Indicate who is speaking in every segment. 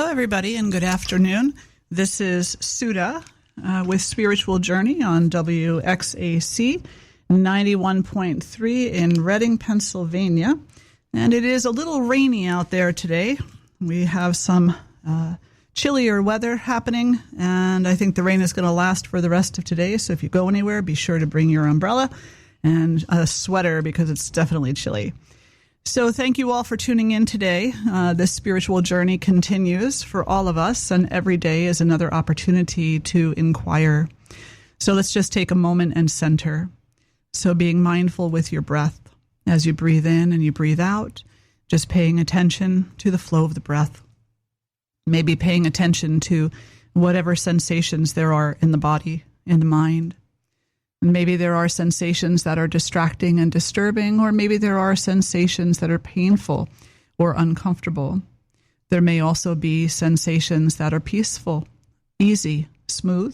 Speaker 1: everybody, and good afternoon. This is Sudha with Spiritual Journey on WXAC 91.3 in Reading, Pennsylvania. And it is a little rainy out there today. We have some chillier weather happening, and I think the rain is going to last for the rest of today. So if you go anywhere, be sure to bring your umbrella and a sweater because it's definitely chilly. So thank you all for tuning in today. This spiritual journey continues for all of us, and every day is another opportunity to inquire. So let's just take a moment and center. So being mindful with your breath as you breathe in and you breathe out, just paying attention to the flow of the breath. Maybe paying attention to whatever sensations there are in the body, in the mind. And maybe there are sensations that are distracting and disturbing, or maybe there are sensations that are painful or uncomfortable. There may also be sensations that are peaceful, easy, smooth,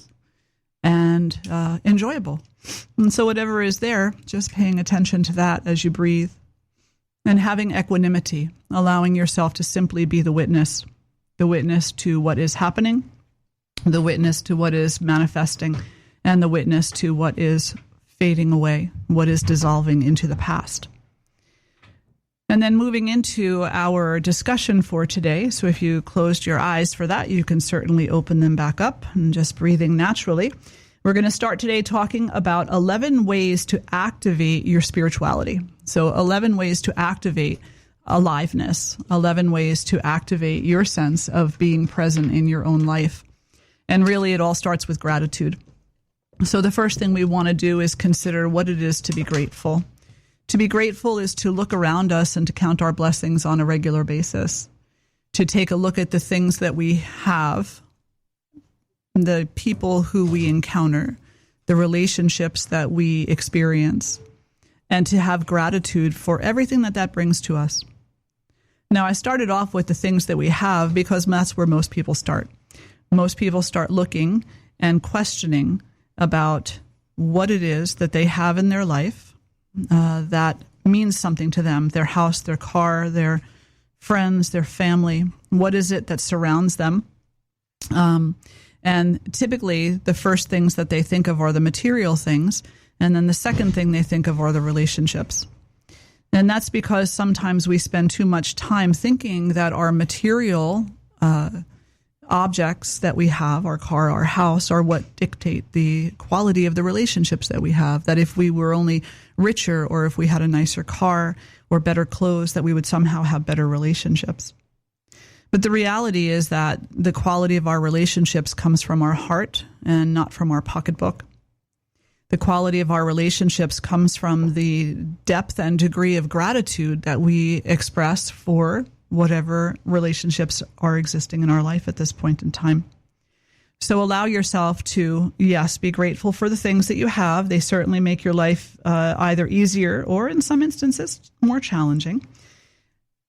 Speaker 1: and enjoyable. And so whatever is there, just paying attention to that as you breathe. And having equanimity, allowing yourself to simply be the witness to what is happening, the witness to what is manifesting, and the witness to what is fading away, what is dissolving into the past. And then moving into our discussion for today. So if you closed your eyes for that, you can certainly open them back up and just breathing naturally. We're going to start today talking about 11 ways to activate your spirituality. So 11 ways to activate aliveness, 11 ways to activate your sense of being present in your own life. And really, it all starts with gratitude. So the first thing we want to do is consider what it is to be grateful. To be grateful is to look around us and to count our blessings on a regular basis. To take a look at the things that we have, the people who we encounter, the relationships that we experience, and to have gratitude for everything that brings to us. Now, I started off with the things that we have because that's where most people start. Most people start looking and questioning about what it is that they have in their life that means something to them, their house, their car, their friends, their family. What is it that surrounds them? And typically, the first things that they think of are the material things, and then the second thing they think of are the relationships. And that's because sometimes we spend too much time thinking that our material objects that we have, our car, our house, are what dictate the quality of the relationships that we have. That if we were only richer, or if we had a nicer car or better clothes, that we would somehow have better relationships. But the reality is that the quality of our relationships comes from our heart and not from our pocketbook. The quality of our relationships comes from the depth and degree of gratitude that we express for whatever relationships are existing in our life at this point in time. So allow yourself to, yes, be grateful for the things that you have. They certainly make your life either easier or, in some instances, more challenging.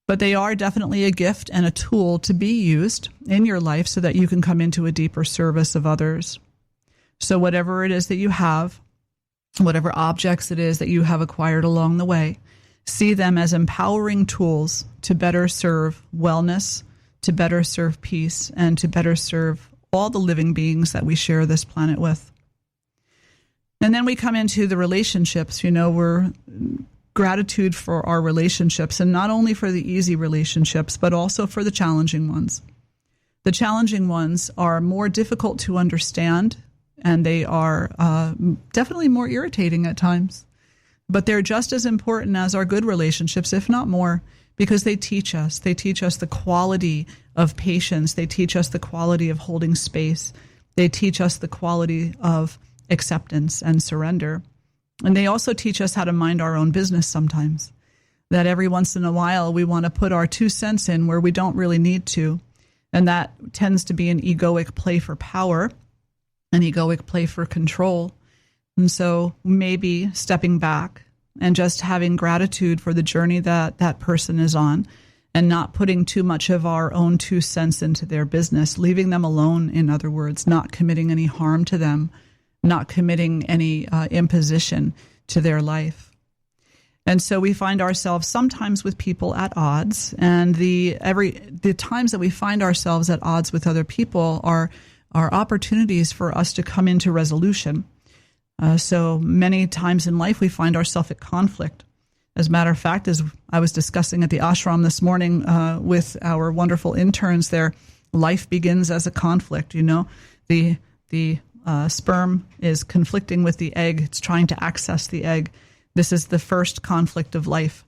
Speaker 1: But they are definitely a gift and a tool to be used in your life so that you can come into a deeper service of others. So whatever it is that you have, whatever objects it is that you have acquired along the way, see them as empowering tools to better serve wellness, to better serve peace, and to better serve all the living beings that we share this planet with. And then we come into the relationships. We're gratitude for our relationships, and not only for the easy relationships, but also for the challenging ones. The challenging ones are more difficult to understand, and they are definitely more irritating at times. But they're just as important as our good relationships, if not more, because they teach us. They teach us the quality of patience. They teach us the quality of holding space. They teach us the quality of acceptance and surrender. And they also teach us how to mind our own business sometimes. That every once in a while we want to put our 2 cents in where we don't really need to. And that tends to be an egoic play for power, an egoic play for control. And so maybe stepping back and just having gratitude for the journey that that person is on, and not putting too much of our own 2 cents into their business, leaving them alone, in other words, not committing any harm to them, not committing any imposition to their life. And so we find ourselves sometimes with people at odds, and the times that we find ourselves at odds with other people are opportunities for us to come into resolution. So many times in life we find ourselves at conflict. As a matter of fact, as I was discussing at the ashram this morning with our wonderful interns there, life begins as a conflict. The sperm is conflicting with the egg. It's trying to access the egg. This is the first conflict of life.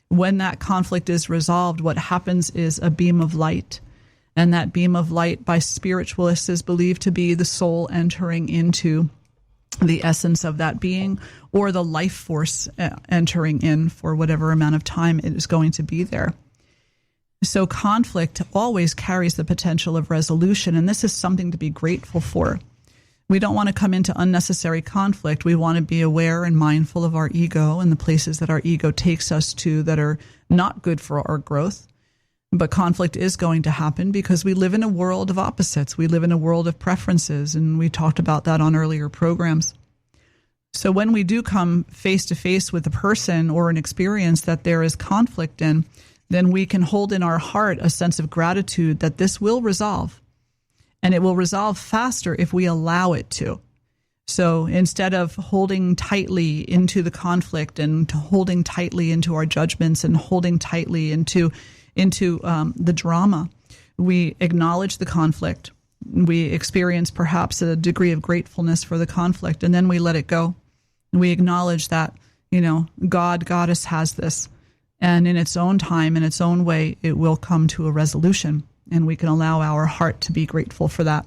Speaker 1: When that conflict is resolved, what happens is a beam of light. And that beam of light by spiritualists is believed to be the soul entering into the essence of that being, or the life force entering in for whatever amount of time it is going to be there. So conflict always carries the potential of resolution, and this is something to be grateful for. We don't want to come into unnecessary conflict. We want to be aware and mindful of our ego and the places that our ego takes us to that are not good for our growth. But conflict is going to happen because we live in a world of opposites. We live in a world of preferences, and we talked about that on earlier programs. So when we do come face to face with a person or an experience that there is conflict in, then we can hold in our heart a sense of gratitude that this will resolve. And it will resolve faster if we allow it to. So instead of holding tightly into the conflict and holding tightly into our judgments and holding tightly into the drama, we acknowledge the conflict. We experience perhaps a degree of gratefulness for the conflict, and then we let it go. We acknowledge that, Goddess has this, and in its own time, in its own way, it will come to a resolution, and we can allow our heart to be grateful for that.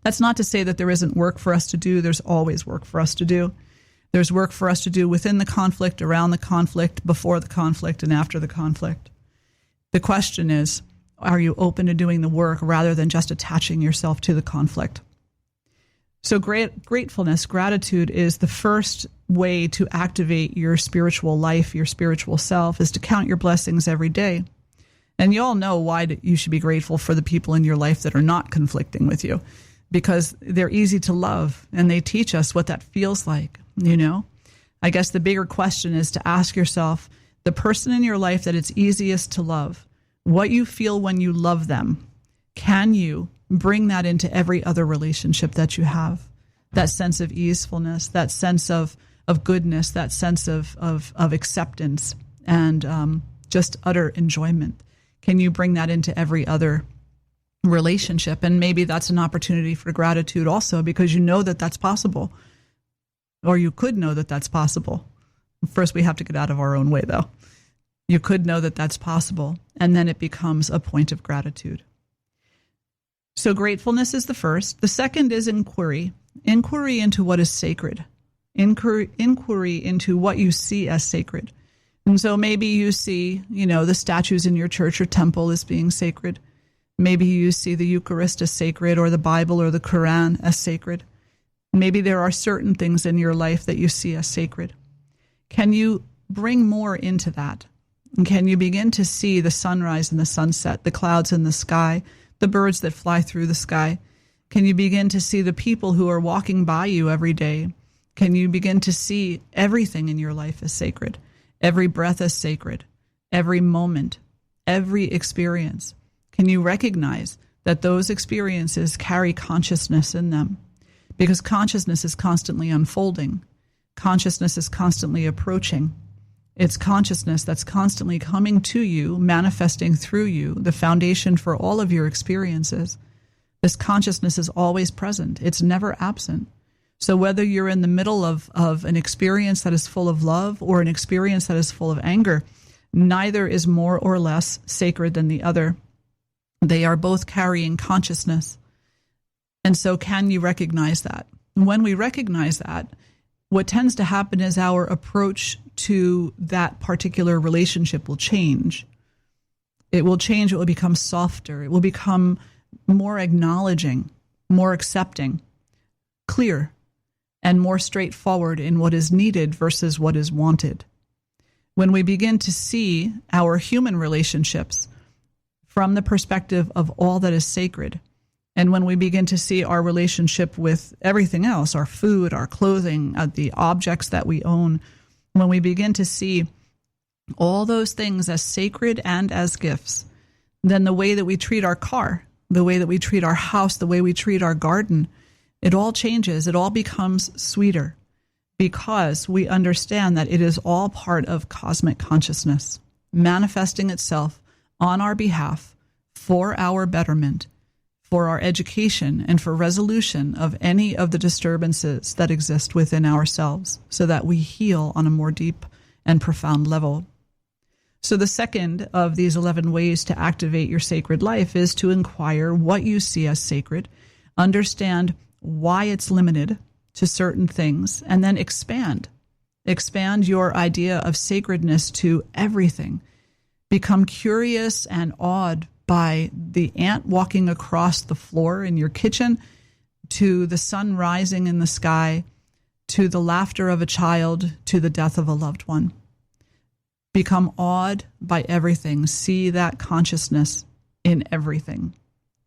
Speaker 1: That's not to say that there isn't work for us to do. There's always work for us to do. There's work for us to do within the conflict, around the conflict, before the conflict, and after the conflict. The question is, are you open to doing the work rather than just attaching yourself to the conflict? So gratefulness, gratitude is the first way to activate your spiritual life, your spiritual self, is to count your blessings every day. And you all know why you should be grateful for the people in your life that are not conflicting with you, because they're easy to love and they teach us what that feels like, I guess the bigger question is to ask yourself, the person in your life that it's easiest to love, what you feel when you love them, can you bring that into every other relationship that you have? That sense of easefulness, that sense of goodness, that sense of acceptance and just utter enjoyment. Can you bring that into every other relationship? And maybe that's an opportunity for gratitude also, because you know that that's possible, or you could know that that's possible. First, we have to get out of our own way, though. You could know that that's possible, and then it becomes a point of gratitude. So gratefulness is the first. The second is inquiry. Inquiry into what is sacred. Inquiry into what you see as sacred. And so maybe you see, the statues in your church or temple as being sacred. Maybe you see the Eucharist as sacred, or the Bible or the Quran as sacred. Maybe there are certain things in your life that you see as sacred. Can you bring more into that? And can you begin to see the sunrise and the sunset, the clouds in the sky, the birds that fly through the sky? Can you begin to see the people who are walking by you every day? Can you begin to see everything in your life as sacred? Every breath as sacred, every moment, every experience. Can you recognize that those experiences carry consciousness in them? Because consciousness is constantly unfolding. Consciousness is constantly approaching. It's consciousness that's constantly coming to you, manifesting through you, the foundation for all of your experiences. This consciousness is always present. It's never absent. So whether you're in the middle of an experience that is full of love or an experience that is full of anger, neither is more or less sacred than the other. They are both carrying consciousness. And so can you recognize that? When we recognize that, what tends to happen is our approach to that particular relationship will change. It will change. It will become softer. It will become more acknowledging, more accepting, clear, and more straightforward in what is needed versus what is wanted. When we begin to see our human relationships from the perspective of all that is sacred, and when we begin to see our relationship with everything else, our food, our clothing, the objects that we own, when we begin to see all those things as sacred and as gifts, then the way that we treat our car, the way that we treat our house, the way we treat our garden, it all changes. It all becomes sweeter because we understand that it is all part of cosmic consciousness manifesting itself on our behalf for our betterment, for our education, and for resolution of any of the disturbances that exist within ourselves so that we heal on a more deep and profound level. So the second of these 11 ways to activate your sacred life is to inquire what you see as sacred, understand why it's limited to certain things, and then expand. Expand your idea of sacredness to everything. Become curious and awed by the ant walking across the floor in your kitchen, to the sun rising in the sky, to the laughter of a child, to the death of a loved one. Become awed by everything. See that consciousness in everything.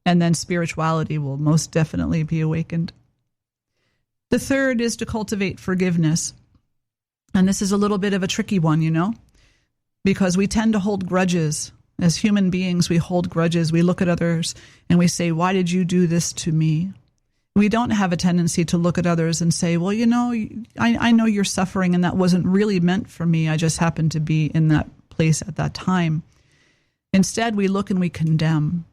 Speaker 1: And then spirituality will most definitely be awakened. The third is to cultivate forgiveness. And this is a little bit of a tricky one, because we tend to hold grudges. As human beings, we hold grudges. We look at others and we say, why did you do this to me? We don't have a tendency to look at others and say, well, I know you're suffering and that wasn't really meant for me. I just happened to be in that place at that time. Instead, we look and we condemn.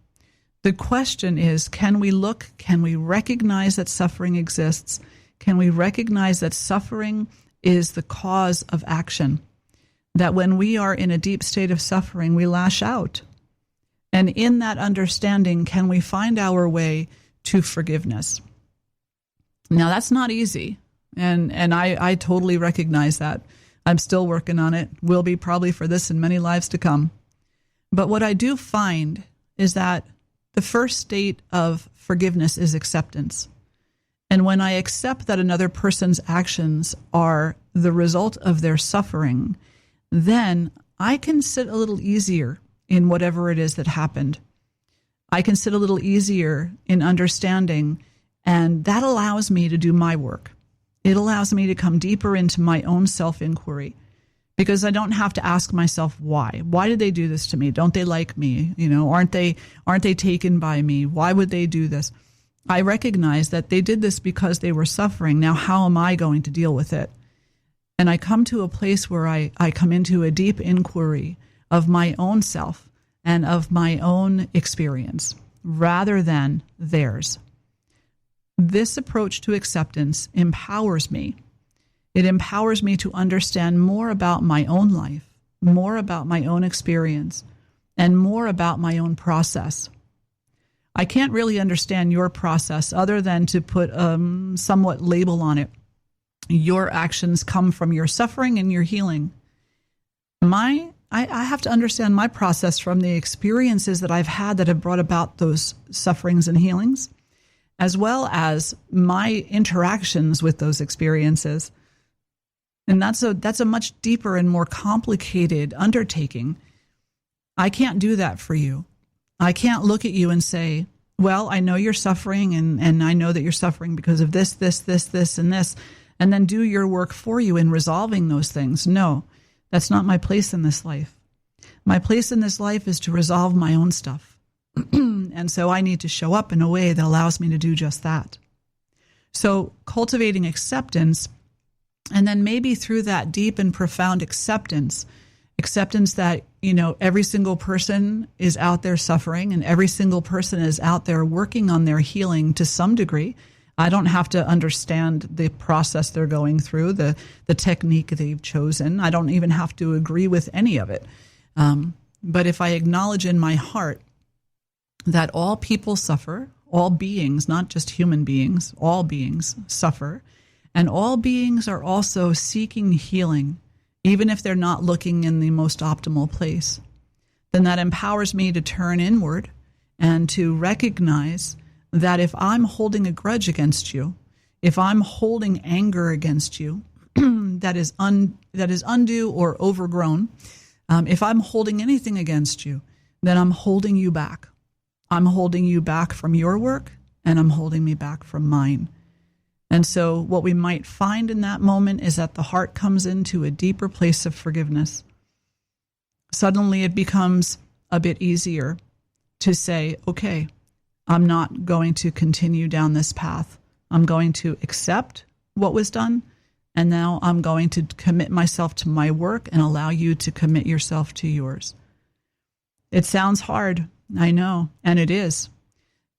Speaker 1: The question is, can we look? Can we recognize that suffering exists? Can we recognize that suffering is the cause of action? That when we are in a deep state of suffering, we lash out. And in that understanding, can we find our way to forgiveness? Now, that's not easy. And I totally recognize that. I'm still working on it. Will be probably for this and many lives to come. But what I do find is that the first state of forgiveness is acceptance. And when I accept that another person's actions are the result of their suffering, then I can sit a little easier in whatever it is that happened. I can sit a little easier in understanding, and that allows me to do my work. It allows me to come deeper into my own self-inquiry because I don't have to ask myself why. Why did they do this to me? Don't they like me? Aren't they taken by me? Why would they do this? I recognize that they did this because they were suffering. Now, how am I going to deal with it? And I come to a place where I come into a deep inquiry of my own self and of my own experience rather than theirs. This approach to acceptance empowers me. It empowers me to understand more about my own life, more about my own experience, and more about my own process. I can't really understand your process other than to put somewhat label on it. Your actions come from your suffering and your healing. I have to understand my process from the experiences that I've had that have brought about those sufferings and healings, as well as my interactions with those experiences. And that's a much deeper and more complicated undertaking. I can't do that for you. I can't look at you and say, well, I know you're suffering and I know that you're suffering because of this, and this, and then do your work for you in resolving those things. No, that's not my place in this life. My place in this life is to resolve my own stuff. And so I need to show up in a way that allows me to do just that. So cultivating acceptance, and then maybe through that deep and profound acceptance that, every single person is out there suffering and every single person is out there working on their healing to some degree. I don't have to understand the process they're going through, the technique they've chosen. I don't even have to agree with any of it. But if I acknowledge in my heart that all people suffer, all beings, not just human beings, all beings suffer, and all beings are also seeking healing, even if they're not looking in the most optimal place, then that empowers me to turn inward and to recognize that if I'm holding a grudge against you, if I'm holding anger against you, that is undue or overgrown, if I'm holding anything against you, then I'm holding you back. I'm holding you back from your work, and I'm holding me back from mine. And so what we might find in that moment is that the heart comes into a deeper place of forgiveness. Suddenly it becomes a bit easier to say, okay, I'm not going to continue down this path. I'm going to accept what was done, and now I'm going to commit myself to my work and allow you to commit yourself to yours. It sounds hard, I know, and it is.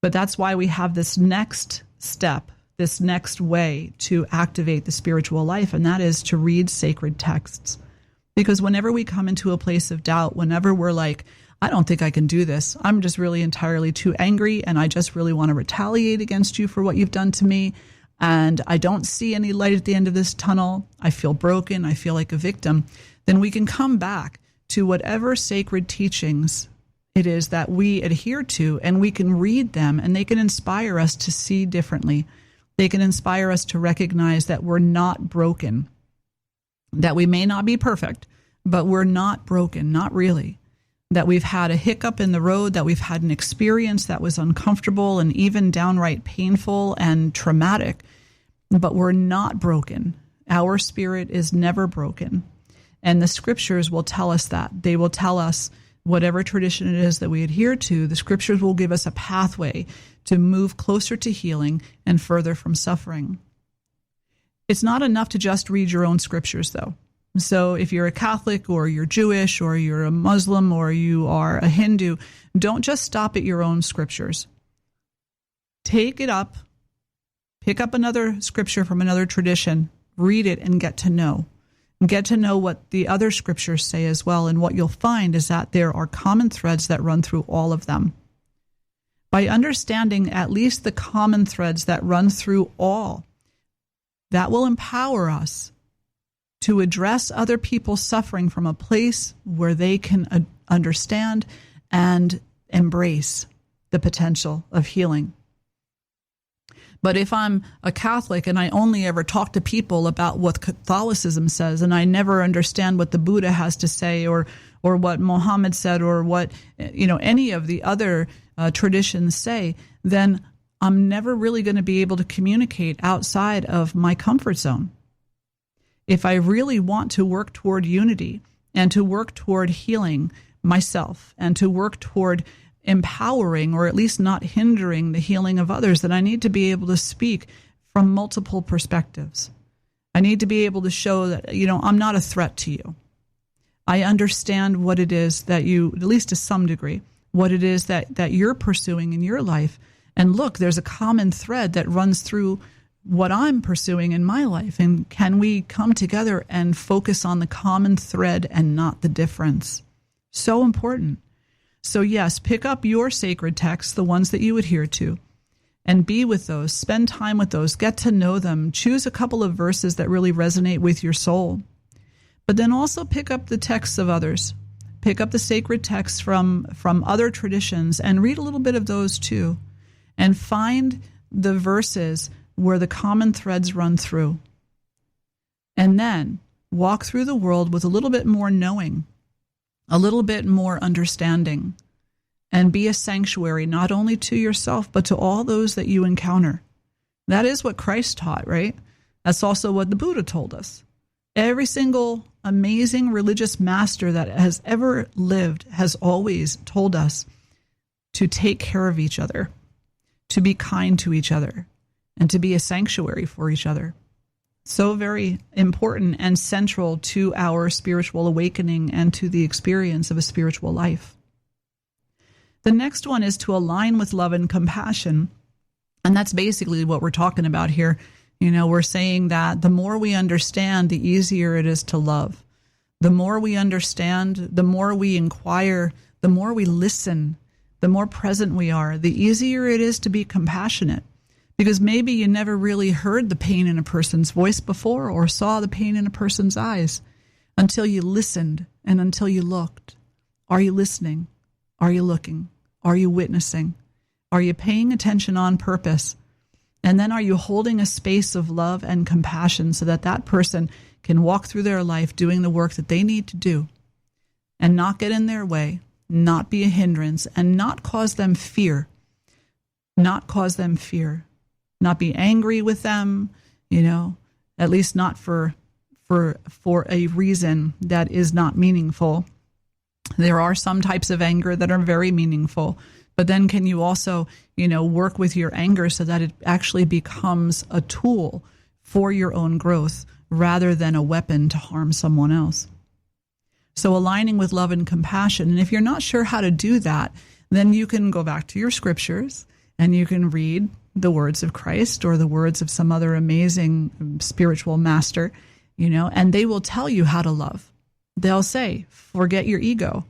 Speaker 1: But that's why we have this next step, this next way to activate the spiritual life, and that is to read sacred texts. Because whenever we come into a place of doubt, whenever we're like, I don't think I can do this, I'm just really entirely too angry, and I just really want to retaliate against you for what you've done to me, and I don't see any light at the end of this tunnel, I feel broken, I feel like a victim, then we can come back to whatever sacred teachings it is that we adhere to, and we can read them, and they can inspire us to see differently. They can inspire us to recognize that we're not broken, that we may not be perfect, but we're not broken, not really. That we've had a hiccup in the road, that we've had an experience that was uncomfortable and even downright painful and traumatic, but we're not broken. Our spirit is never broken. And the scriptures will tell us that. They will tell us, whatever tradition it is that we adhere to, the scriptures will give us a pathway to move closer to healing and further from suffering. It's not enough to just read your own scriptures, though. So if you're a Catholic or you're Jewish or you're a Muslim or you are a Hindu, don't just stop at your own scriptures. Take it up, pick up another scripture from another tradition, read it, and get to know. Get to know what the other scriptures say as well, and what you'll find is that there are common threads that run through all of them. By understanding at least the common threads that run through all, that will empower us to address other people's suffering from a place where they can understand and embrace the potential of healing. But if I'm a Catholic and I only ever talk to people about what Catholicism says, and I never understand what the Buddha has to say, or what Muhammad said, or what any of the other traditions say, then I'm never really going to be able to communicate outside of my comfort zone. If I really want to work toward unity and to work toward healing myself and to work toward empowering, or at least not hindering, the healing of others, then I need to be able to speak from multiple perspectives. I need to be able to show that, I'm not a threat to you. I understand what it is that you, at least to some degree, what it is that you're pursuing in your life. And look, there's a common thread that runs through what I'm pursuing in my life. And can we come together and focus on the common thread and not the difference? So important. So yes, pick up your sacred texts, the ones that you adhere to, and be with those. Spend time with those. Get to know them. Choose a couple of verses that really resonate with your soul. But then also pick up the texts of others. Pick up the sacred texts from other traditions and read a little bit of those too. And find the verses where the common threads run through. And then walk through the world with a little bit more knowing, a little bit more understanding, and be a sanctuary not only to yourself, but to all those that you encounter. That is what Christ taught, right? That's also what the Buddha told us. Every single amazing religious master that has ever lived has always told us to take care of each other, to be kind to each other, and to be a sanctuary for each other. So very important and central to our spiritual awakening and to the experience of a spiritual life. The next one is to align with love and compassion. And that's basically what we're talking about here. We're saying that the more we understand, the easier it is to love. The more we understand, the more we inquire, the more we listen, the more present we are, the easier it is to be compassionate. Because maybe you never really heard the pain in a person's voice before or saw the pain in a person's eyes until you listened and until you looked. Are you listening? Are you looking? Are you witnessing? Are you paying attention on purpose? And then are you holding a space of love and compassion so that that person can walk through their life doing the work that they need to do and not get in their way, not be a hindrance, and not cause them fear. Not cause them fear. not be angry with them, at least not for a reason that is not meaningful. There are some types of anger that are very meaningful, but then can you also, work with your anger so that it actually becomes a tool for your own growth rather than a weapon to harm someone else? So aligning with love and compassion. And if you're not sure how to do that, then you can go back to your scriptures and you can read the words of Christ or the words of some other amazing spiritual master, and they will tell you how to love. They'll say, forget your ego.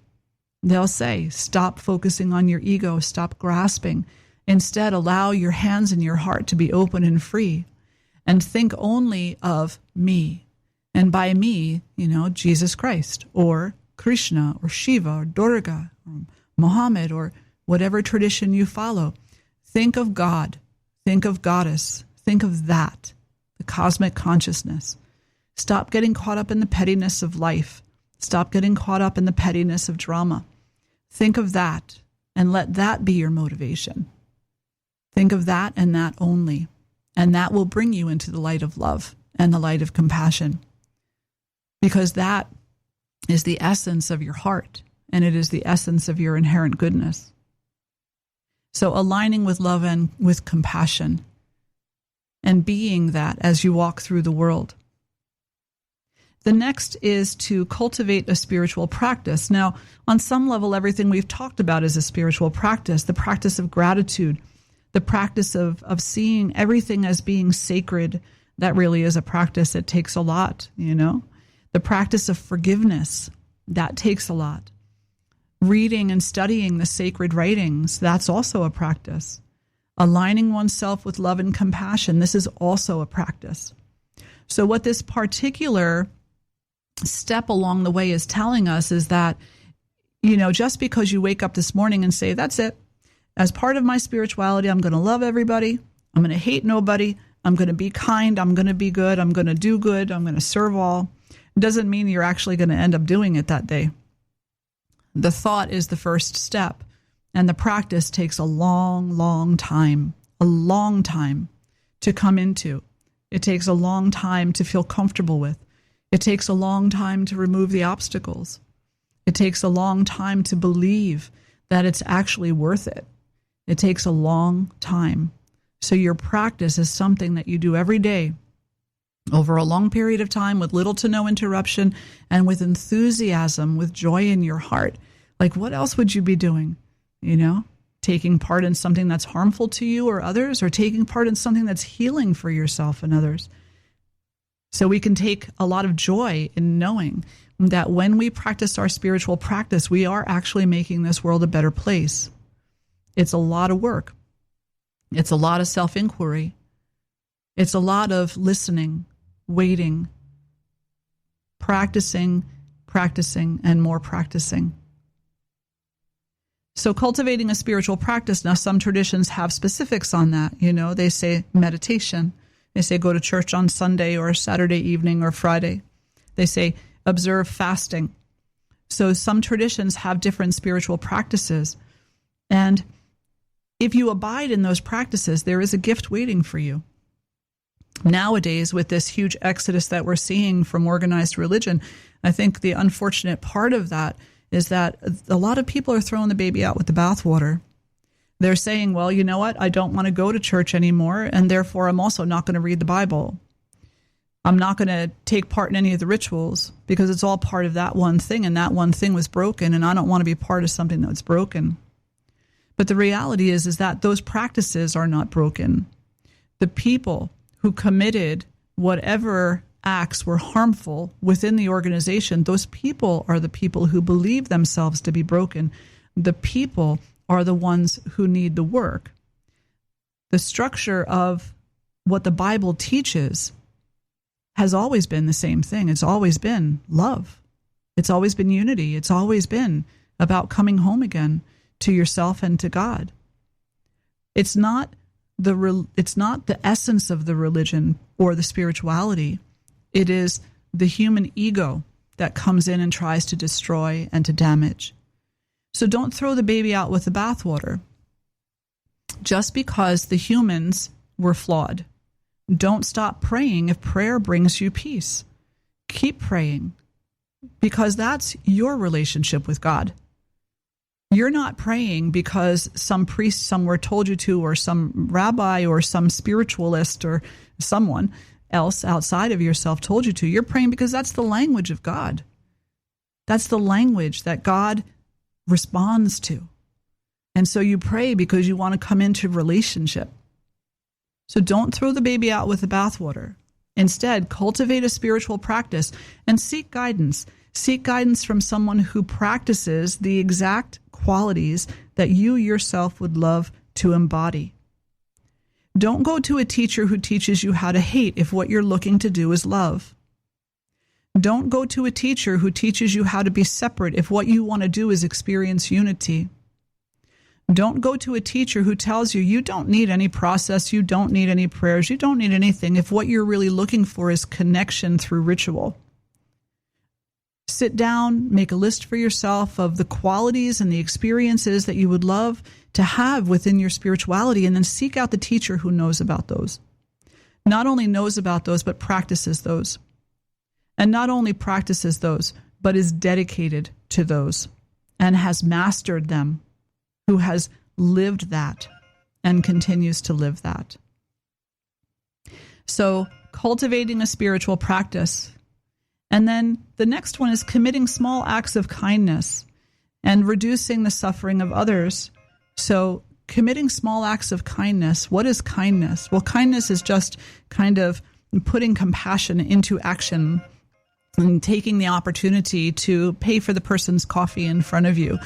Speaker 1: They'll say, stop focusing on your ego, stop grasping. Instead, allow your hands and your heart to be open and free, and think only of me. And by me, Jesus Christ, or Krishna, or Shiva, or Durga, or Muhammad, or whatever tradition you follow. Think of God, think of Goddess, think of that, the cosmic consciousness. Stop getting caught up in the pettiness of life. Stop getting caught up in the pettiness of drama. Think of that and let that be your motivation. Think of that and that only. And that will bring you into the light of love and the light of compassion. Because that is the essence of your heart, and it is the essence of your inherent goodness. So aligning with love and with compassion and being that as you walk through the world. The next is to cultivate a spiritual practice. Now, on some level, everything we've talked about is a spiritual practice, the practice of gratitude, the practice of seeing everything as being sacred. That really is a practice. It takes a lot, The practice of forgiveness, that takes a lot. Reading and studying the sacred writings, that's also a practice. Aligning oneself with love and compassion, this is also a practice. So what this particular step along the way is telling us is that, just because you wake up this morning and say, that's it, as part of my spirituality, I'm going to love everybody, I'm going to hate nobody, I'm going to be kind, I'm going to be good, I'm going to do good, I'm going to serve all, doesn't mean you're actually going to end up doing it that day. The thought is the first step, and the practice takes a long, long time to come into. It takes a long time to feel comfortable with. It takes a long time to remove the obstacles. It takes a long time to believe that it's actually worth it. It takes a long time. So your practice is something that you do every day over a long period of time with little to no interruption and with enthusiasm, with joy in your heart. Like, what else would you be doing? Taking part in something that's harmful to you or others, or taking part in something that's healing for yourself and others. So we can take a lot of joy in knowing that when we practice our spiritual practice, we are actually making this world a better place. It's a lot of work. It's a lot of self-inquiry. It's a lot of listening, waiting, practicing, and more practicing. So cultivating a spiritual practice, now some traditions have specifics on that. They say meditation. They say go to church on Sunday or Saturday evening or Friday. They say observe fasting. So some traditions have different spiritual practices. And if you abide in those practices, there is a gift waiting for you. Nowadays, with this huge exodus that we're seeing from organized religion, I think the unfortunate part of that is that a lot of people are throwing the baby out with the bathwater. They're saying, well, you know what? I don't want to go to church anymore, and therefore I'm also not going to read the Bible. I'm not going to take part in any of the rituals because it's all part of that one thing, and that one thing was broken, and I don't want to be part of something that's broken. But the reality is that those practices are not broken. The people who committed whatever acts were harmful within the organization, those people are the people who believe themselves to be broken. The people are the ones who need the work. The structure of what the Bible teaches has always been the same thing. It's always been love. It's always been unity. It's always been about coming home again to yourself and to God. It's not the essence of the religion or the spirituality. It is the human ego that comes in and tries to destroy and to damage. So don't throw the baby out with the bathwater. Just because the humans we're flawed. Don't stop praying if prayer brings you peace. Keep praying, because that's your relationship with God. You're not praying because some priest somewhere told you to, or some rabbi or some spiritualist or someone else outside of yourself told you to. You're praying because that's the language of God. That's the language that God responds to. And so you pray because you want to come into relationship. So don't throw the baby out with the bathwater. Instead, cultivate a spiritual practice and seek guidance. Seek guidance from someone who practices the exact qualities that you yourself would love to embody. Don't go to a teacher who teaches you how to hate if what you're looking to do is love. Don't go to a teacher who teaches you how to be separate if what you want to do is experience unity. Don't go to a teacher who tells you you don't need any process, you don't need any prayers, you don't need anything if what you're really looking for is connection through ritual. Sit down, make a list for yourself of the qualities and the experiences that you would love to have within your spirituality, and then seek out the teacher who knows about those. Not only knows about those, but practices those. And not only practices those, but is dedicated to those and has mastered them, who has lived that and continues to live that. So cultivating a spiritual practice. And then the next one is committing small acts of kindness and reducing the suffering of others. So committing small acts of kindness. What is kindness? Well, kindness is just kind of putting compassion into action and taking the opportunity to pay for the person's coffee in front of you,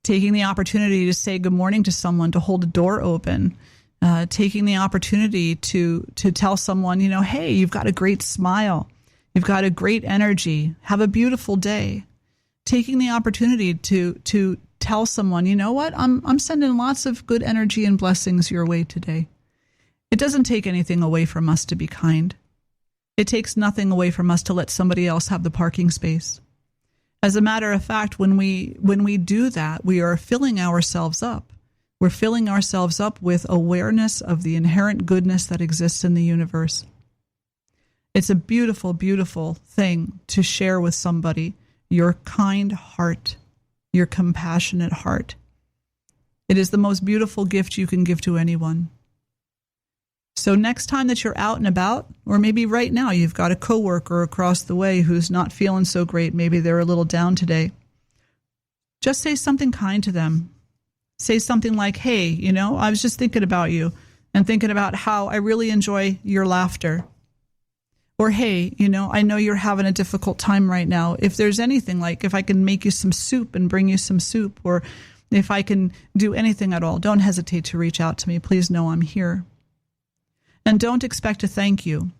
Speaker 1: taking the opportunity to say good morning to someone, to hold a door open, taking the opportunity to tell someone, hey, you've got a great smile. You've got a great energy. Have a beautiful day. Taking the opportunity to tell someone, you know what, I'm sending lots of good energy and blessings your way today. It doesn't take anything away from us to be kind. It takes nothing away from us to let somebody else have the parking space. As a matter of fact, when we do that, we are filling ourselves up. We're filling ourselves up with awareness of the inherent goodness that exists in the universe. It's a beautiful, beautiful thing to share with somebody your kind heart, your compassionate heart. It is the most beautiful gift you can give to anyone. So next time that you're out and about, or maybe right now you've got a coworker across the way who's not feeling so great, maybe they're a little down today, just say something kind to them. Say something like, hey, I was just thinking about you and thinking about how I really enjoy your laughter. Or, hey, I know you're having a difficult time right now. If there's anything, like if I can make you some soup and bring you some soup, or if I can do anything at all, don't hesitate to reach out to me. Please know I'm here. And don't expect a thank you,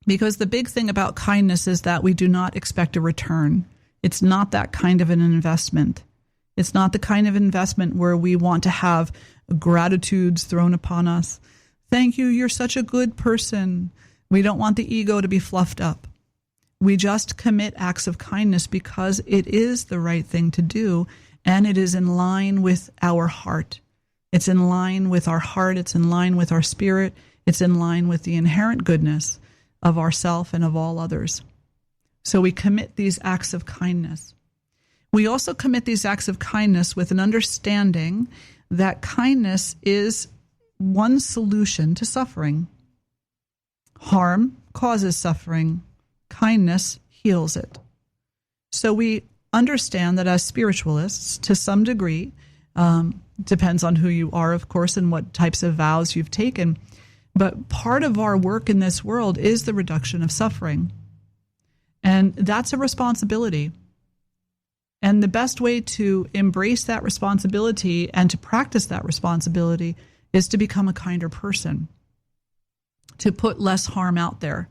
Speaker 1: because the big thing about kindness is that we do not expect a return. It's not that kind of an investment. It's not the kind of investment where we want to have gratitudes thrown upon us. Thank you, you're such a good person. We don't want the ego to be fluffed up. We just commit acts of kindness because it is the right thing to do, and it is in line with our heart. It's in line with our heart. It's in line with our spirit. It's in line with the inherent goodness of ourself and of all others. So we commit these acts of kindness. We also commit these acts of kindness with an understanding that kindness is one solution to suffering. Harm causes suffering. Kindness heals it. So we understand that as spiritualists, to some degree, depends on who you are, of course, and what types of vows you've taken, but part of our work in this world is the reduction of suffering. And that's a responsibility. And the best way to embrace that responsibility and to practice that responsibility is to become a kinder person, to put less harm out there,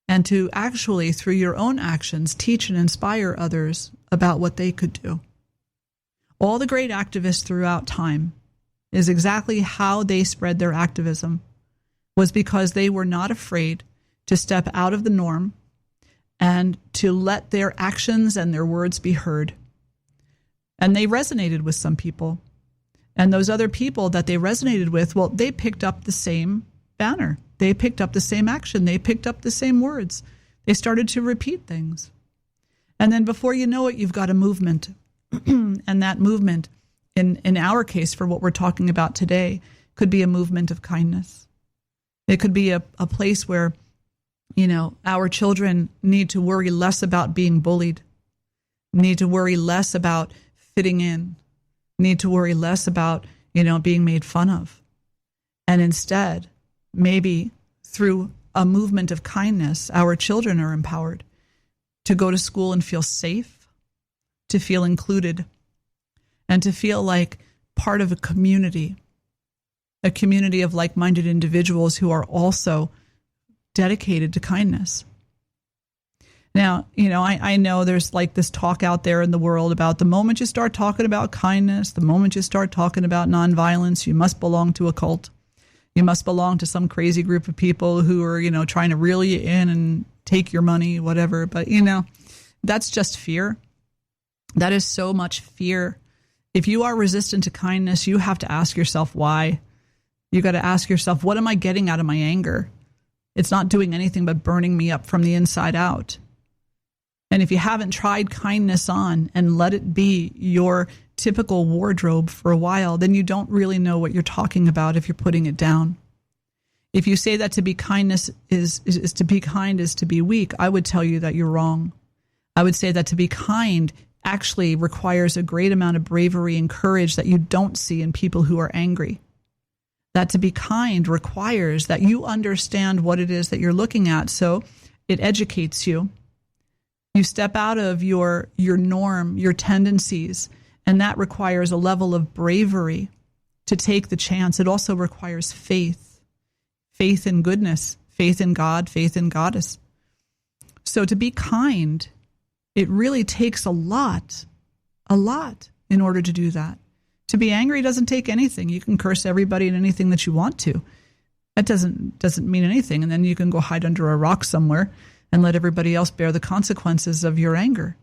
Speaker 1: and to actually, through your own actions, teach and inspire others about what they could do. All the great activists throughout time is exactly how they spread their activism, was because they were not afraid to step out of the norm and to let their actions and their words be heard. And they resonated with some people. And those other people that they resonated with, well, they picked up the same banner. They picked up the same action. They picked up the same words. They started to repeat things. And then before you know it, you've got a movement. And that movement, in our case, for what we're talking about today, could be a movement of kindness. It could be a place where, our children need to worry less about being bullied, need to worry less about fitting in, need to worry less about, being made fun of. And instead, maybe through a movement of kindness, our children are empowered to go to school and feel safe, to feel included, and to feel like part of a community of like-minded individuals who are also dedicated to kindness. Now, I know there's like this talk out there in the world about the moment you start talking about kindness, the moment you start talking about nonviolence, you must belong to a cult. You must belong to some crazy group of people who are, trying to reel you in and take your money, whatever. But, that's just fear. That is so much fear. If you are resistant to kindness, you have to ask yourself why. You got to ask yourself, what am I getting out of my anger? It's not doing anything but burning me up from the inside out. And if you haven't tried kindness on and let it be your typical wardrobe for a while, then you don't really know what you're talking about if you're putting it down. If you say that to be kindness is to be kind is to be weak, I would tell you that you're wrong. I would say that to be kind actually requires a great amount of bravery and courage that you don't see in people who are angry. That to be kind requires that you understand what it is that you're looking at, so it educates you. You step out of your norm, your tendencies, and that requires a level of bravery to take the chance. It also requires faith in goodness, faith in God, faith in Goddess. So to be kind, it really takes a lot in order to do that. To be angry doesn't take anything. You can curse everybody and anything that you want to. That doesn't mean anything. And then you can go hide under a rock somewhere and let everybody else bear the consequences of your anger.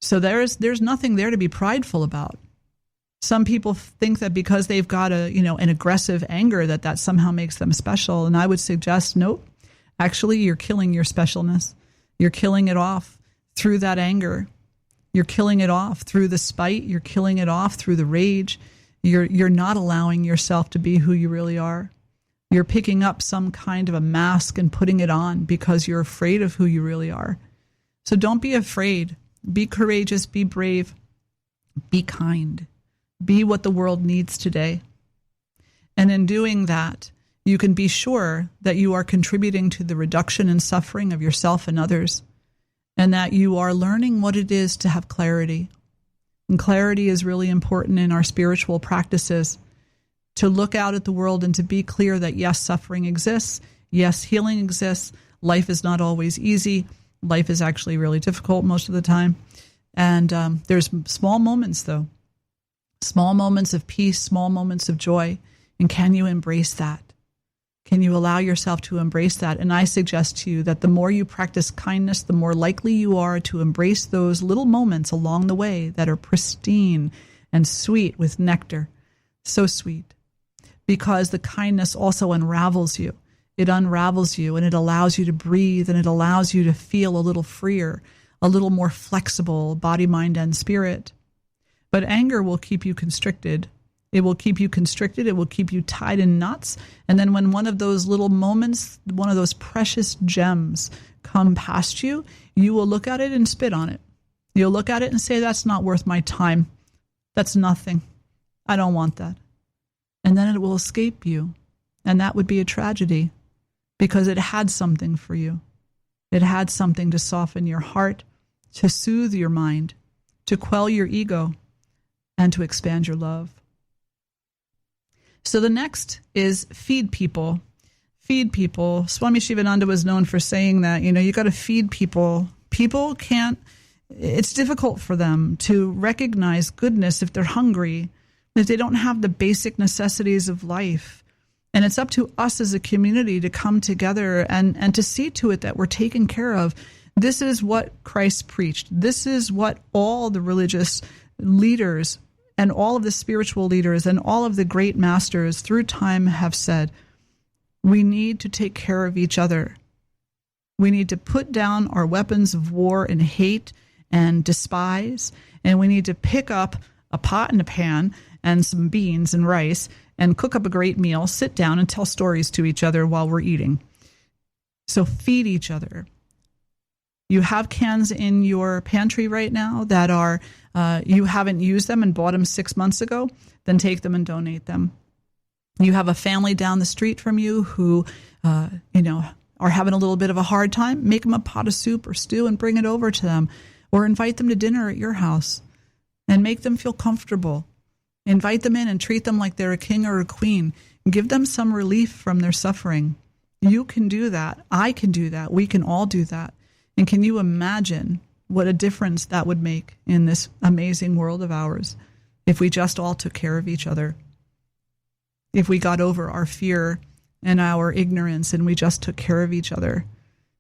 Speaker 1: So there's nothing there to be prideful about. Some people think that because they've got an aggressive anger that somehow makes them special. And I would suggest, nope. Actually, you're killing your specialness. You're killing it off through that anger. You're killing it off through the spite. You're killing it off through the rage. You're not allowing yourself to be who you really are. You're picking up some kind of a mask and putting it on because you're afraid of who you really are. So don't be afraid. Be courageous. Be brave. Be kind. Be what the world needs today. And in doing that, you can be sure that you are contributing to the reduction in suffering of yourself and others, and that you are learning what it is to have clarity. And clarity is really important in our spiritual practices, to look out at the world and to be clear that yes, suffering exists, yes, healing exists, life is not always easy, life is actually really difficult most of the time, and there's small moments though, small moments of peace, small moments of joy, and can you embrace that? Can you allow yourself to embrace that? And I suggest to you that the more you practice kindness, the more likely you are to embrace those little moments along the way that are pristine and sweet with nectar. So sweet. Because the kindness also unravels you. It unravels you and it allows you to breathe and it allows you to feel a little freer, a little more flexible, body, mind, and spirit. But anger will keep you constricted. It will keep you constricted. It will keep you tied in knots. And then when one of those little moments, one of those precious gems come past you, you will look at it and spit on it. You'll look at it and say, that's not worth my time. That's nothing. I don't want that. And then it will escape you. And that would be a tragedy because it had something for you. It had something to soften your heart, to soothe your mind, to quell your ego, and to expand your love. So the next is feed people. Feed people. Swami Shivananda was known for saying that, you got to feed people. People it's difficult for them to recognize goodness if they're hungry, if they don't have the basic necessities of life. And it's up to us as a community to come together and to see to it that we're taken care of. This is what Christ preached. This is what all the religious leaders and all of the spiritual leaders and all of the great masters through time have said, we need to take care of each other. We need to put down our weapons of war and hate and despise, and we need to pick up a pot and a pan and some beans and rice and cook up a great meal, sit down and tell stories to each other while we're eating. So feed each other. You have cans in your pantry right now that are, you haven't used them and bought them 6 months ago, then take them and donate them. You have a family down the street from you who, are having a little bit of a hard time, make them a pot of soup or stew and bring it over to them, or invite them to dinner at your house and make them feel comfortable. Invite them in and treat them like they're a king or a queen. Give them some relief from their suffering. You can do that. I can do that. We can all do that. And can you imagine what a difference that would make in this amazing world of ours if we just all took care of each other? If we got over our fear and our ignorance and we just took care of each other.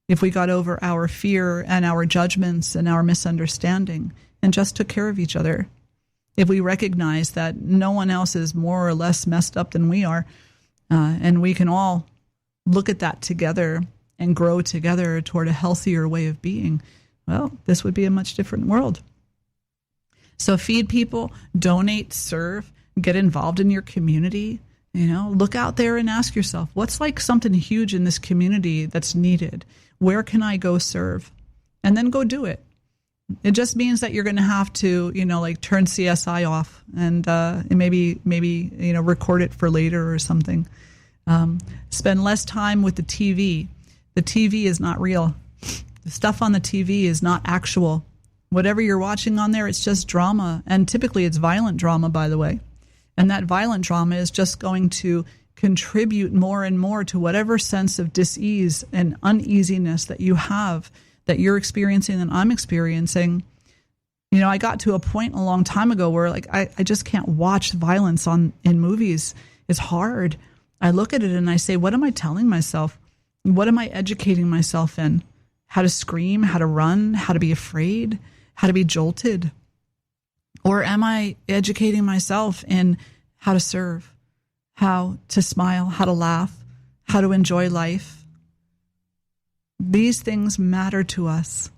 Speaker 1: If we got over our fear and our judgments and our misunderstanding and just took care of each other. If we recognize that no one else is more or less messed up than we are, and we can all look at that together and grow together toward a healthier way of being, well, this would be a much different world. So feed people, donate, serve, get involved in your community. Look out there and ask yourself, what's like something huge in this community that's needed? Where can I go serve? And then go do it. It just means that you're going to have to, turn CSI off and maybe record it for later or something. Spend less time with the TV. The TV is not real. The stuff on the TV is not actual. Whatever you're watching on there, it's just drama. And typically it's violent drama, by the way. And that violent drama is just going to contribute more and more to whatever sense of dis-ease and uneasiness that you have, that you're experiencing and I'm experiencing. I got to a point a long time ago where I just can't watch violence in movies. It's hard. I look at it and I say, what am I telling myself? What am I educating myself in? How to scream, how to run, how to be afraid, how to be jolted? Or am I educating myself in how to serve, how to smile, how to laugh, how to enjoy life? These things matter to us.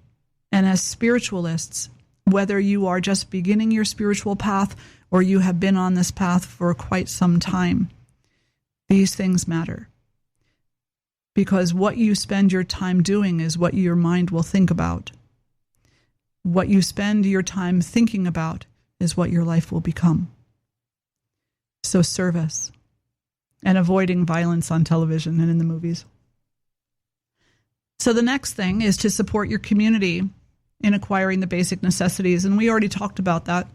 Speaker 1: And as spiritualists, whether you are just beginning your spiritual path or you have been on this path for quite some time, these things matter. Because what you spend your time doing is what your mind will think about. What you spend your time thinking about is what your life will become. So service and avoiding violence on television and in the movies. So the next thing is to support your community in acquiring the basic necessities. And we already talked about that.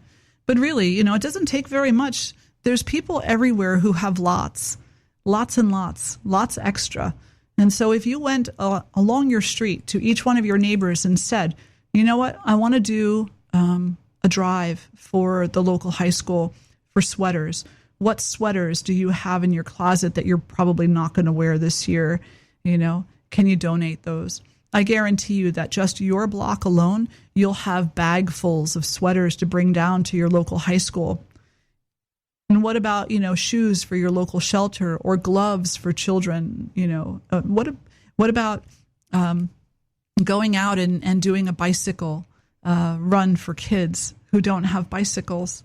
Speaker 1: But really, it doesn't take very much. There's people everywhere who have lots and lots extra. And so if you went along your street to each one of your neighbors and said, you know what, I want to do a drive for the local high school for sweaters. What sweaters do you have in your closet that you're probably not going to wear this year? Can you donate those? I guarantee you that just your block alone, you'll have bagfuls of sweaters to bring down to your local high school. And what about, shoes for your local shelter or gloves for children? What about going out and doing a bicycle run for kids who don't have bicycles?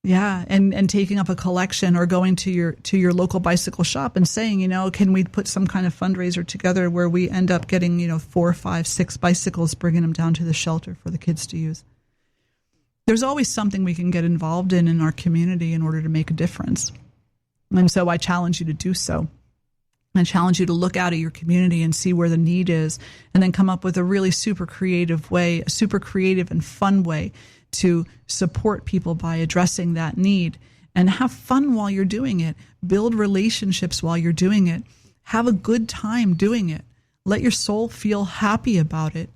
Speaker 1: Yeah, and taking up a collection or going to your local bicycle shop and saying, can we put some kind of fundraiser together where we end up getting, 4, 5, 6 bicycles, bringing them down to the shelter for the kids to use. There's always something we can get involved in our community in order to make a difference. And so I challenge you to do so. I challenge you to look out at your community and see where the need is, and then come up with a really super creative way, a super creative and fun way to support people by addressing that need. And have fun while you're doing it. Build relationships while you're doing it. Have a good time doing it. Let your soul feel happy about it.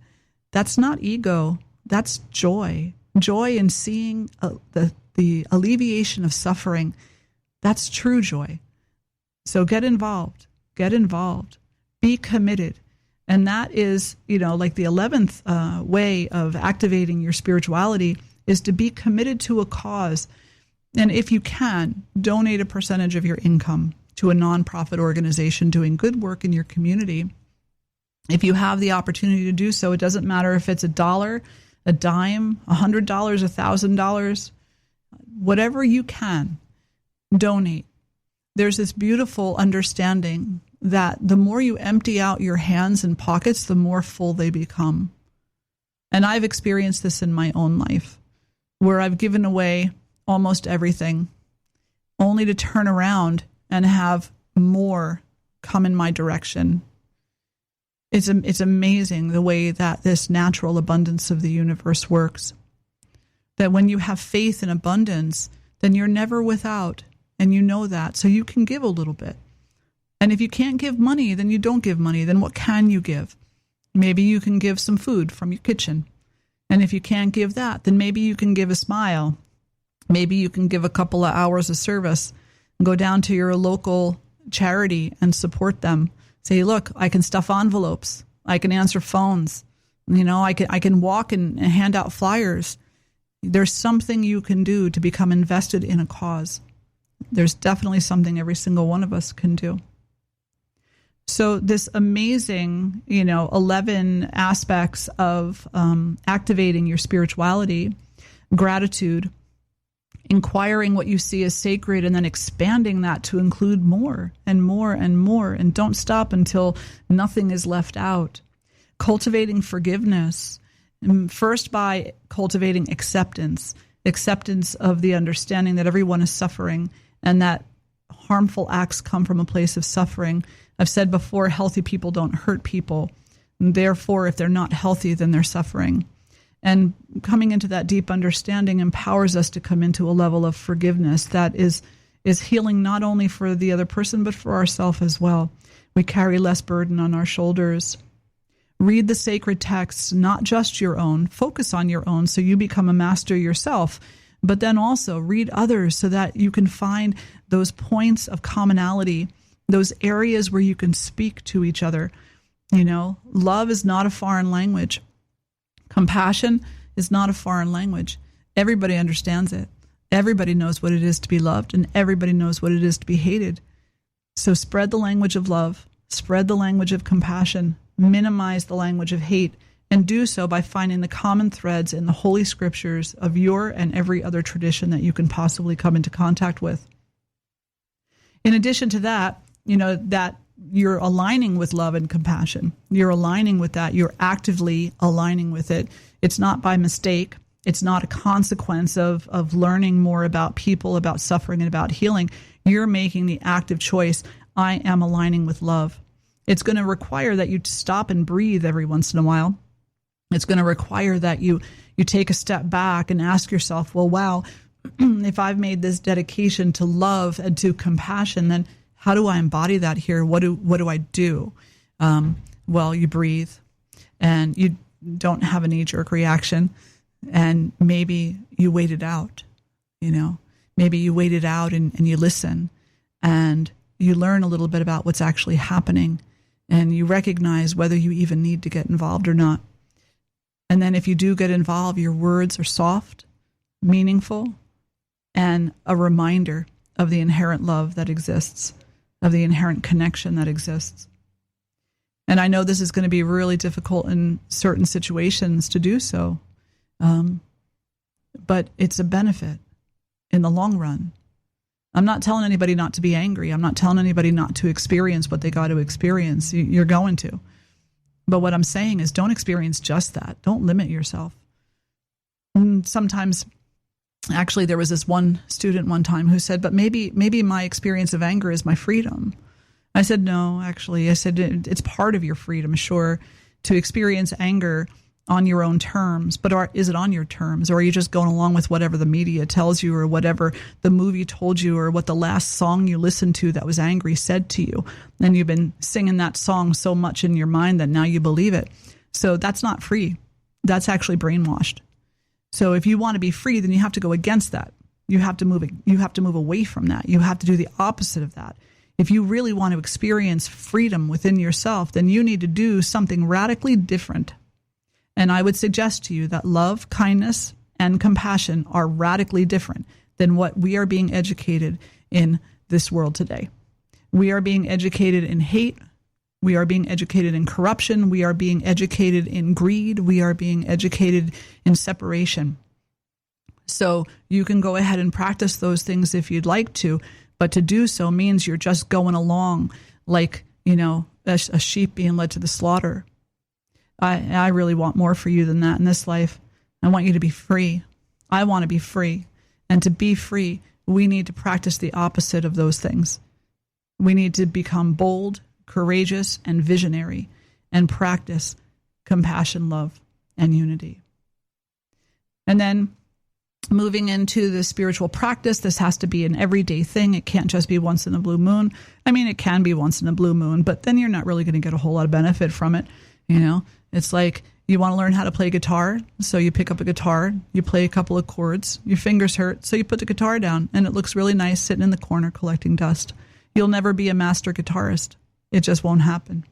Speaker 1: That's not ego. That's joy. Joy in seeing the alleviation of suffering. That's true joy. So get involved. Get involved. Be committed. And that is, like the 11th way of activating your spirituality is to be committed to a cause. And if you can, donate a percentage of your income to a nonprofit organization doing good work in your community. If you have the opportunity to do so, it doesn't matter if it's $1, a dime, $100, $1,000, whatever you can, donate. There's this beautiful understanding that the more you empty out your hands and pockets, the more full they become. And I've experienced this in my own life, where I've given away almost everything, only to turn around and have more come in my direction. It's amazing the way that this natural abundance of the universe works. That when you have faith in abundance, then you're never without, and you know that, so you can give a little bit. And if you can't give money, then you don't give money. Then what can you give? Maybe you can give some food from your kitchen. And if you can't give that, then maybe you can give a smile. Maybe you can give a couple of hours of service. Go down to your local charity and support them. Say, look, I can stuff envelopes. I can answer phones. I can walk and hand out flyers. There's something you can do to become invested in a cause. There's definitely something every single one of us can do. So this amazing, 11 aspects of activating your spirituality, gratitude, inquiring what you see as sacred, and then expanding that to include more and more and more, and don't stop until nothing is left out. Cultivating forgiveness, first by cultivating acceptance of the understanding that everyone is suffering and that harmful acts come from a place of suffering. I've said before, healthy people don't hurt people. And therefore, if they're not healthy, then they're suffering. And coming into that deep understanding empowers us to come into a level of forgiveness that is healing not only for the other person, but for ourselves as well. We carry less burden on our shoulders. Read the sacred texts, not just your own. Focus on your own so you become a master yourself. But then also read others so that you can find those points of commonality, those areas where you can speak to each other. Love is not a foreign language. Compassion is not a foreign language. Everybody understands it. Everybody knows what it is to be loved, and everybody knows what it is to be hated. So spread the language of love, spread the language of compassion, minimize the language of hate, and do so by finding the common threads in the holy scriptures of your and every other tradition that you can possibly come into contact with. In addition to that, that you're aligning with love and compassion. You're aligning with that. You're actively aligning with it. It's not by mistake. It's not a consequence of learning more about people, about suffering, and about healing. You're making the active choice. I am aligning with love. It's going to require that you stop and breathe every once in a while. It's going to require that you take a step back and ask yourself, well, wow, if I've made this dedication to love and to compassion, then how do I embody that here? What do I do? Well, you breathe, and you don't have a knee-jerk reaction, and maybe you wait it out. Maybe you wait it out and you listen, and you learn a little bit about what's actually happening, and you recognize whether you even need to get involved or not. And then if you do get involved, your words are soft, meaningful, and a reminder of the inherent love that exists, of the inherent connection that exists. And I know this is going to be really difficult in certain situations to do so, but it's a benefit in the long run. I'm not telling anybody not to be angry. I'm not telling anybody not to experience what they got to experience. You're going to. But what I'm saying is don't experience just that. Don't limit yourself. And sometimes, actually, there was this one student one time who said, but maybe my experience of anger is my freedom. I said, no, actually. I said, it's part of your freedom, sure, to experience anger on your own terms, but is it on your terms? Or are you just going along with whatever the media tells you, or whatever the movie told you, or what the last song you listened to that was angry said to you? And you've been singing that song so much in your mind that now you believe it. So that's not free. That's actually brainwashed. So if you want to be free, then you have to go against that. You have to move away from that. You have to do the opposite of that. If you really want to experience freedom within yourself, then you need to do something radically different. And I would suggest to you that love, kindness, and compassion are radically different. than what we are being educated in this world today. We are being educated in hate. We are being educated in corruption. We are being educated in greed. We are being educated in separation. So you can go ahead and practice those things if you'd like to, but to do so means you're just going along like, a sheep being led to the slaughter. I really want more for you than that in this life. I want you to be free. I want to be free. And to be free, we need to practice the opposite of those things. We need to become bold, courageous, and visionary, and practice compassion, love, and unity. And then moving into the spiritual practice, this has to be an everyday thing. It can't just be once in a blue moon. I mean, it can be once in a blue moon, but then you're not really going to get a whole lot of benefit from it. It's like you want to learn how to play guitar, so you pick up a guitar, you play a couple of chords, your fingers hurt, so you put the guitar down, and it looks really nice sitting in the corner collecting dust. You'll never be a master guitarist. It just won't happen.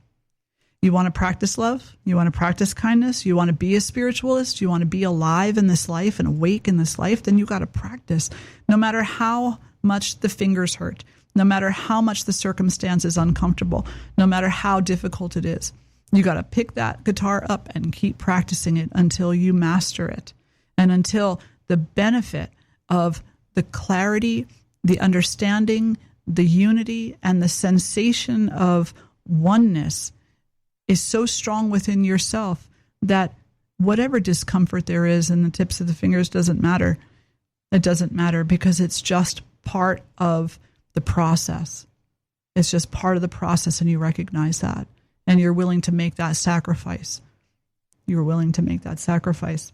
Speaker 1: You want to practice love? You want to practice kindness? You want to be a spiritualist? You want to be alive in this life and awake in this life? Then you got to practice. No matter how much the fingers hurt, no matter how much the circumstance is uncomfortable, no matter how difficult it is, you got to pick that guitar up and keep practicing it until you master it, and until the benefit of the clarity, the understanding, the unity, and the sensation of oneness is so strong within yourself that whatever discomfort there is in the tips of the fingers doesn't matter. It doesn't matter because it's just part of the process. It's just part of the process, and you recognize that. And you're willing to make that sacrifice. You're willing to make that sacrifice.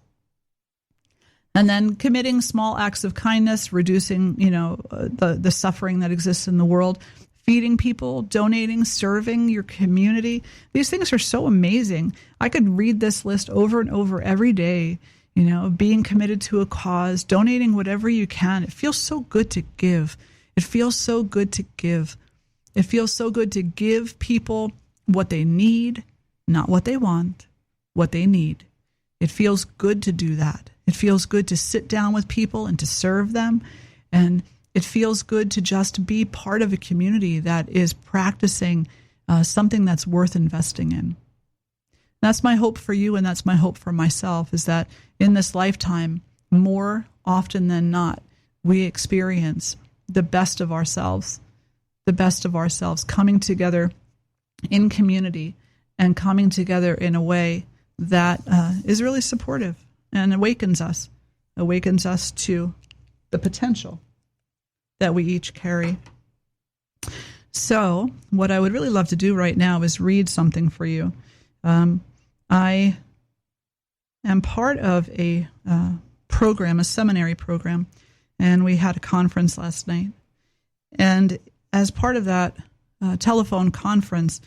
Speaker 1: And then committing small acts of kindness, reducing, the suffering that exists in the world, feeding people, donating, serving your community. These things are so amazing. I could read this list over and over every day, being committed to a cause, donating whatever you can. It feels so good to give. It feels so good to give. It feels so good to give people what they need, not what they want, what they need. It feels good to do that. It feels good to sit down with people and to serve them. And it feels good to just be part of a community that is practicing something that's worth investing in. That's my hope for you, and that's my hope for myself, is that in this lifetime, more often than not, we experience the best of ourselves coming together in community and coming together in a way that is really supportive and awakens us to the potential that we each carry. So what I would really love to do right now is read something for you. I am part of a program, a seminary program, and we had a conference last night. And as part of that telephone conference,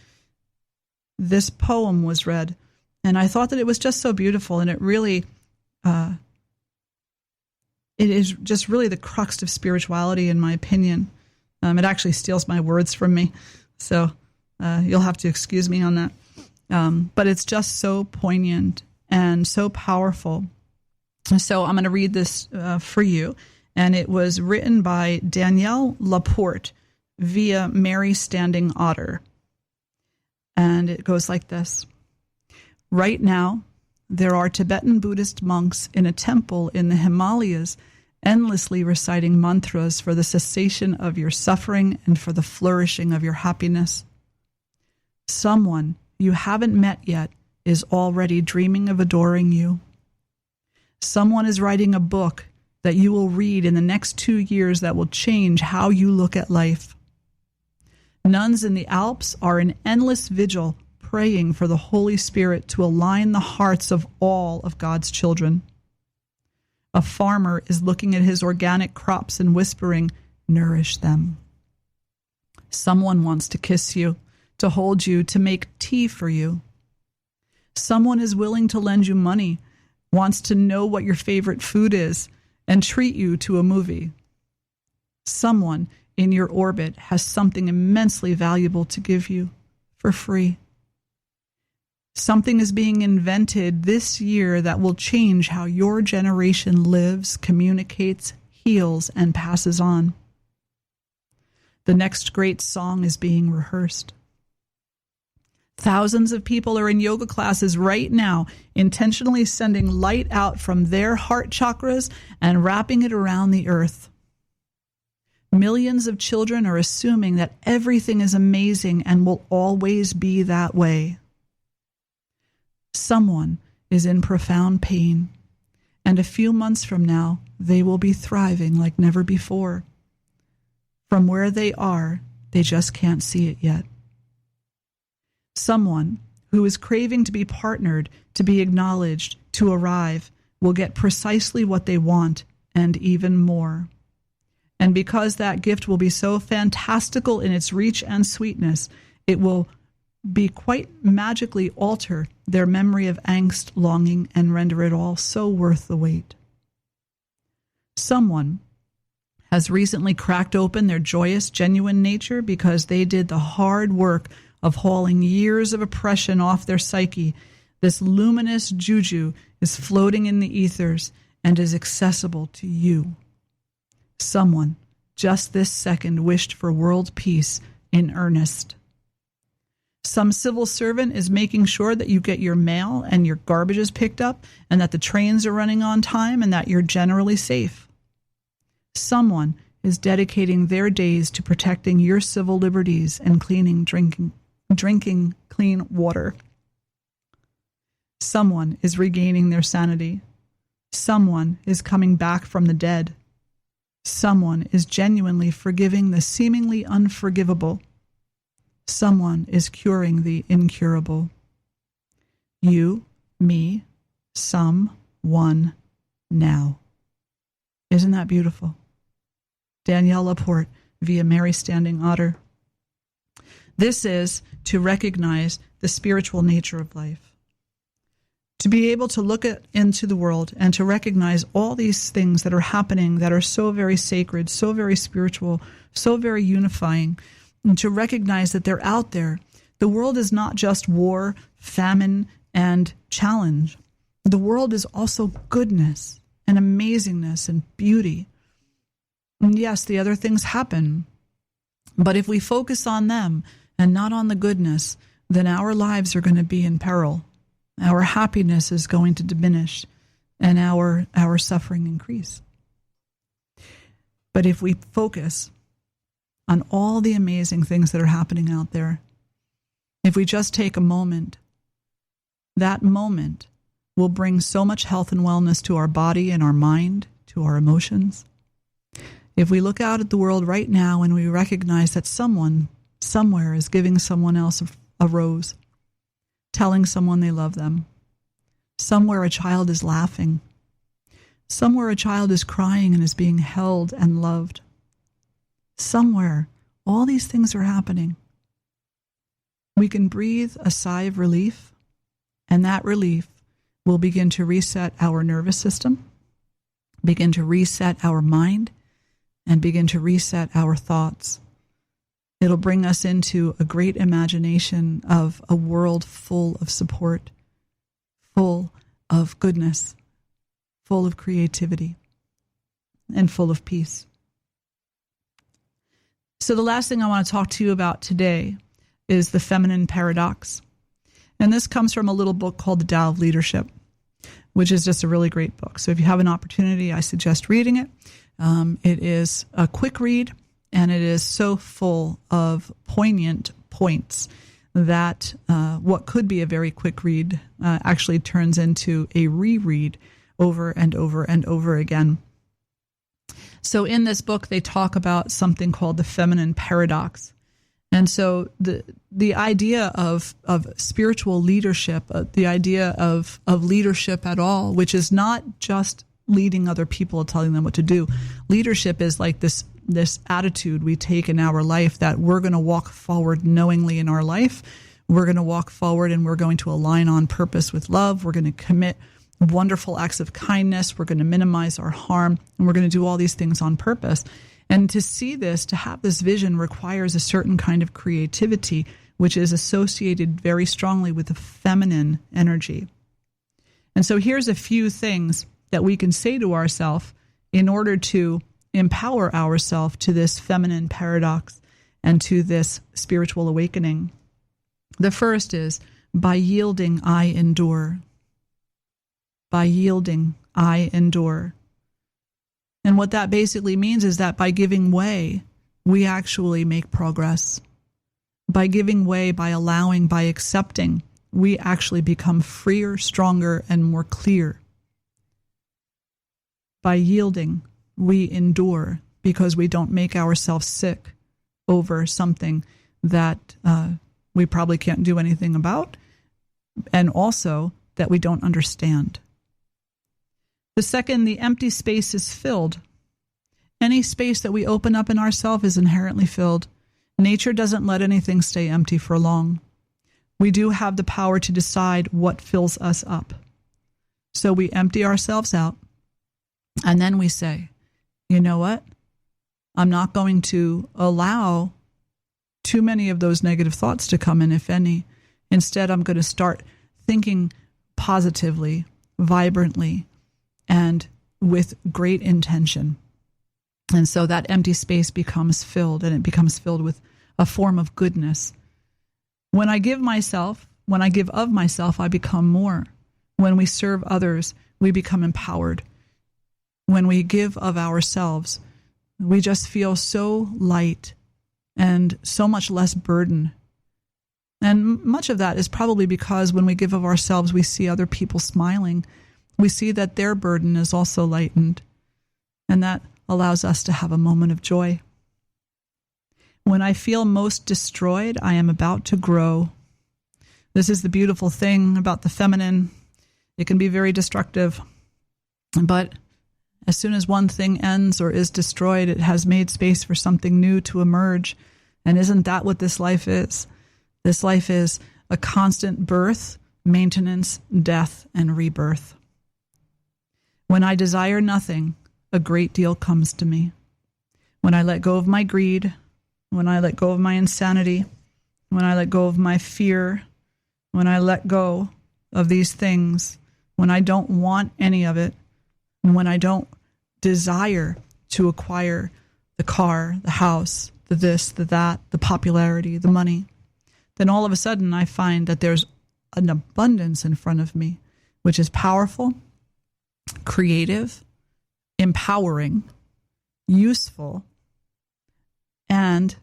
Speaker 1: this poem was read, and I thought that it was just so beautiful, and it really, it is just really the crux of spirituality, in my opinion. It actually steals my words from me, so you'll have to excuse me on that. But it's just so poignant and so powerful. So I'm going to read this for you, and it was written by Danielle Laporte via Mary Standing Otter. And it goes like this. Right now, there are Tibetan Buddhist monks in a temple in the Himalayas endlessly reciting mantras for the cessation of your suffering and for the flourishing of your happiness. Someone you haven't met yet is already dreaming of adoring you. Someone is writing a book that you will read in the next 2 years that will change how you look at life. Nuns in the Alps are in endless vigil praying for the Holy Spirit to align the hearts of all of God's children. A farmer is looking at his organic crops and whispering, "Nourish them." Someone wants to kiss you, to hold you, to make tea for you. Someone is willing to lend you money, wants to know what your favorite food is, and treat you to a movie. Someone in your orbit has something immensely valuable to give you for free. Something is being invented this year that will change how your generation lives, communicates, heals, and passes on. The next great song is being rehearsed. Thousands of people are in yoga classes right now, intentionally sending light out from their heart chakras and wrapping it around the earth. Millions of children are assuming that everything is amazing and will always be that way. Someone is in profound pain, and a few months from now, they will be thriving like never before. From where they are, they just can't see it yet. Someone who is craving to be partnered, to be acknowledged, to arrive, will get precisely what they want and even more. And because that gift will be so fantastical in its reach and sweetness, it will be quite magically alter their memory of angst, longing, and render it all so worth the wait. Someone has recently cracked open their joyous, genuine nature because they did the hard work of hauling years of oppression off their psyche. This luminous juju is floating in the ethers and is accessible to you. Someone just this second wished for world peace in earnest. Some civil servant is making sure that you get your mail and your garbage is picked up and that the trains are running on time and that you're generally safe. Someone is dedicating their days to protecting your civil liberties and drinking clean water. Someone is regaining their sanity. Someone is coming back from the dead. Someone is genuinely forgiving the seemingly unforgivable. Someone is curing the incurable. You, me, someone, now. Isn't that beautiful? Danielle Laporte via Mary Standing Otter. This is to recognize the spiritual nature of life. To be able to look into the world and to recognize all these things that are happening that are so very sacred, so very spiritual, so very unifying, and to recognize that they're out there. The world is not just war, famine, and challenge. The world is also goodness and amazingness and beauty. And yes, the other things happen, but if we focus on them and not on the goodness, then our lives are going to be in peril. Our happiness is going to diminish and our suffering increase. But if we focus on all the amazing things that are happening out there, if we just take a moment, that moment will bring so much health and wellness to our body and our mind, to our emotions. If we look out at the world right now and we recognize that someone somewhere is giving someone else a rose, telling someone they love them, somewhere a child is laughing, somewhere a child is crying and is being held and loved, somewhere all these things are happening, we can breathe a sigh of relief, and that relief will begin to reset our nervous system, begin to reset our mind, and begin to reset our thoughts. It'll bring us into a great imagination of a world full of support, full of goodness, full of creativity, and full of peace. So the last thing I want to talk to you about today is the feminine paradox. And this comes from a little book called The Tao of Leadership, which is just a really great book. So if you have an opportunity, I suggest reading it. It is a quick read, and it is so full of poignant points that what could be a very quick read actually turns into a reread over and over and over again. So in this book, they talk about something called the feminine paradox. And so the idea of spiritual leadership, the idea of leadership at all, which is not just leading other people, telling them what to do. Leadership is like this attitude we take in our life that we're going to walk forward knowingly in our life. We're going to walk forward and we're going to align on purpose with love. We're going to commit wonderful acts of kindness. We're going to minimize our harm, and we're going to do all these things on purpose. And to see this, to have this vision, requires a certain kind of creativity, which is associated very strongly with the feminine energy. And so here's a few things that we can say to ourselves in order to empower ourselves to this feminine paradox and to this spiritual awakening. The first is, by yielding, I endure. By yielding, I endure. And what that basically means is that by giving way, we actually make progress. By giving way, by allowing, by accepting, we actually become freer, stronger, and more clear. By yielding, we endure because we don't make ourselves sick over something that we probably can't do anything about, and also that we don't understand. The second, the empty space is filled. Any space that we open up in ourselves is inherently filled. Nature doesn't let anything stay empty for long. We do have the power to decide what fills us up. So we empty ourselves out, and then we say, you know what? I'm not going to allow too many of those negative thoughts to come in, if any. Instead, I'm going to start thinking positively, vibrantly, and with great intention. And so that empty space becomes filled, and it becomes filled with a form of goodness. When I give of myself, I become more. When we serve others, we become empowered. When we give of ourselves, we just feel so light and so much less burden. And much of that is probably because when we give of ourselves, we see other people smiling. We see that their burden is also lightened. And that allows us to have a moment of joy. When I feel most destroyed, I am about to grow. This is the beautiful thing about the feminine. It can be very destructive. But as soon as one thing ends or is destroyed, it has made space for something new to emerge. And isn't that what this life is? This life is a constant birth, maintenance, death, and rebirth. When I desire nothing, a great deal comes to me. When I let go of my greed, when I let go of my insanity, when I let go of my fear, when I let go of these things, when I don't want any of it, and when I don't desire to acquire the car, the house, the this, the that, the popularity, the money, then all of a sudden I find that there's an abundance in front of me, which is powerful, creative, empowering, useful, and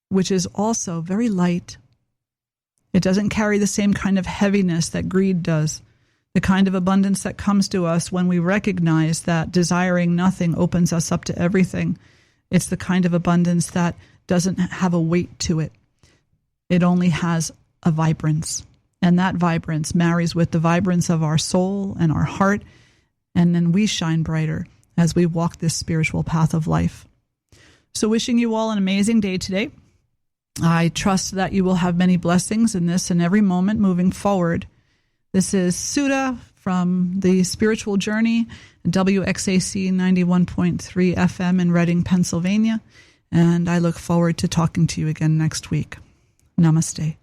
Speaker 1: which is also very light. It doesn't carry the same kind of heaviness that greed does. The kind of abundance that comes to us when we recognize that desiring nothing opens us up to everything. It's the kind of abundance that doesn't have a weight to it. It only has a vibrance. And that vibrance marries with the vibrance of our soul and our heart. And then we shine brighter as we walk this spiritual path of life. So wishing you all an amazing day today. I trust that you will have many blessings in this and every moment moving forward. This is Sudha from the Spiritual Journey, WXAC 91.3 FM in Reading, Pennsylvania. And I look forward to talking to you again next week. Namaste.